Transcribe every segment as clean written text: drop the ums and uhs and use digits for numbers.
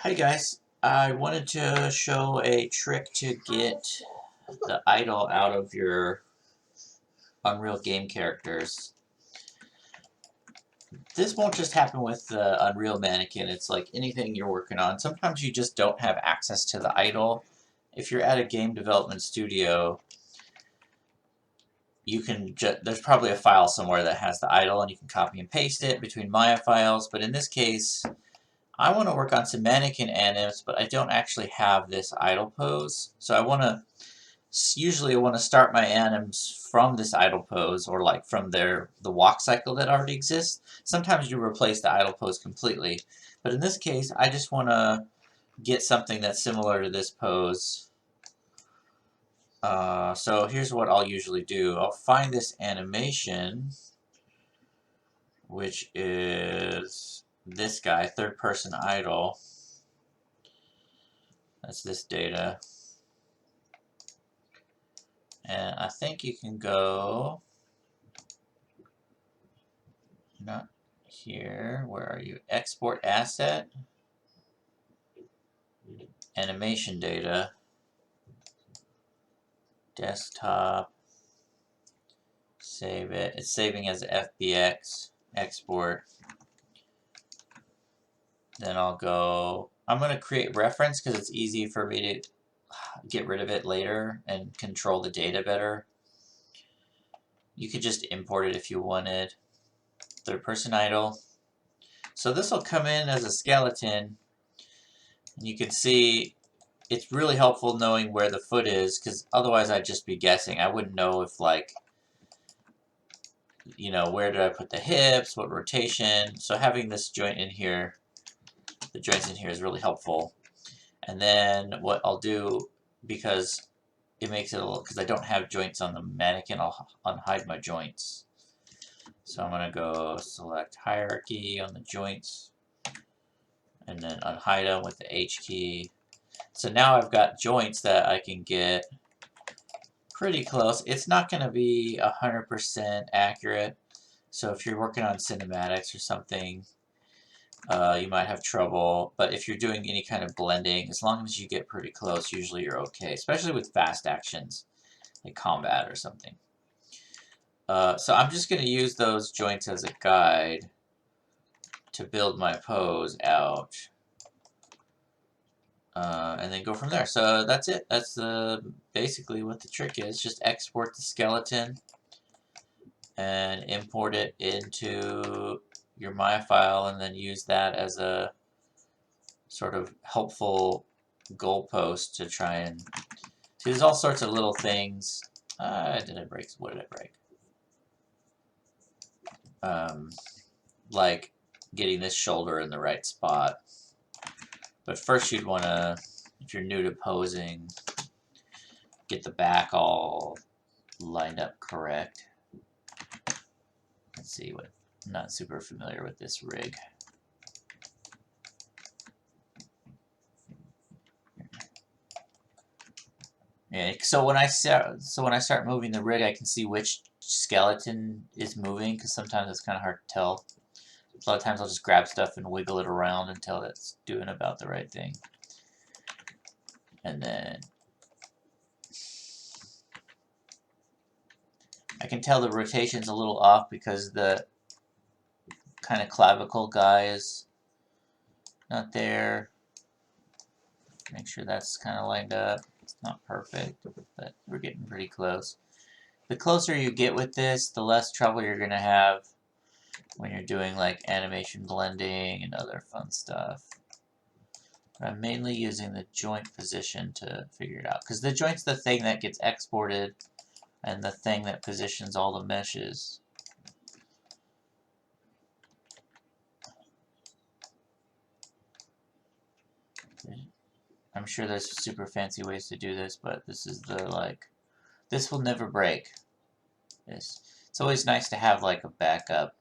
Hi guys, I wanted to show a trick to get the idle out of your Unreal game characters. This won't just happen with the Unreal mannequin, it's like anything you're working on. Sometimes you just don't have access to the idle. If you're at a game development studio, you can there's probably a file somewhere that has the idle and you can copy and paste it between Maya files, but in this case, I want to work on some mannequin anims, but I don't actually have this idle pose. So usually I want to start my anims from this idle pose or like from the walk cycle that already exists. Sometimes you replace the idle pose completely, but in this case I just want to get something that's similar to this pose. So here's what I'll usually do. I'll find this animation, which is this guy, third person idle. That's this data. And I think you can go, not here, where are you? Export asset, animation data, desktop, save it. It's saving as FBX, export. Then I'll go, I'm going to create reference because it's easy for me to get rid of it later and control the data better. You could just import it if you wanted. Third person idle. So this will come in as a skeleton, and you can see it's really helpful knowing where the foot is, because otherwise I'd just be guessing. I wouldn't know if, like, you know, where did I put the hips, what rotation. So having this joint in here, the joints in here is really helpful. And then what I'll do, because it makes it a little, because I don't have joints on the mannequin, I'll unhide my joints. So I'm going to go select hierarchy on the joints, and then unhide them with the H key. So now I've got joints that I can get pretty close. It's not going to be 100% accurate. So if you're working on cinematics or something, you might have trouble. But if you're doing any kind of blending, as long as you get pretty close, usually you're okay. Especially with fast actions, like combat or something. So I'm just going to use those joints as a guide to build my pose out. And then go from there. So that's it. That's basically what the trick is. Just export the skeleton and import it into your Maya file, and then use that as a sort of helpful goalpost to try and see. There's all sorts of little things. Did I break? What did I break? Like getting this shoulder in the right spot. But first you'd want to, if you're new to posing, get the back all lined up correct. Let's see what, I'm not super familiar with this rig. Yeah, so when I start moving the rig, I can see which skeleton is moving, because sometimes it's kind of hard to tell. A lot of times I'll just grab stuff and wiggle it around until it's doing about the right thing. And then I can tell the rotation's a little off because the kind of clavicle guy is not there. Make sure that's kind of lined up. It's not perfect, but we're getting pretty close. The closer you get with this, the less trouble you're going to have when you're doing like animation blending and other fun stuff. But I'm mainly using the joint position to figure it out, because the joint's the thing that gets exported and the thing that positions all the meshes. I'm sure there's super fancy ways to do this, but this is the, like, this will never break. It's always nice to have like a backup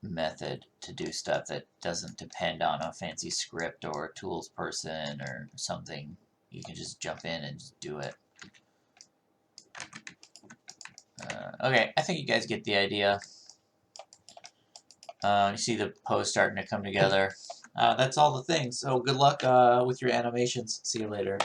method to do stuff that doesn't depend on a fancy script or a tools person or something. You can just jump in and just do it. Okay, I think you guys get the idea. You see the pose starting to come together. That's all the things. So good luck with your animations. See you later.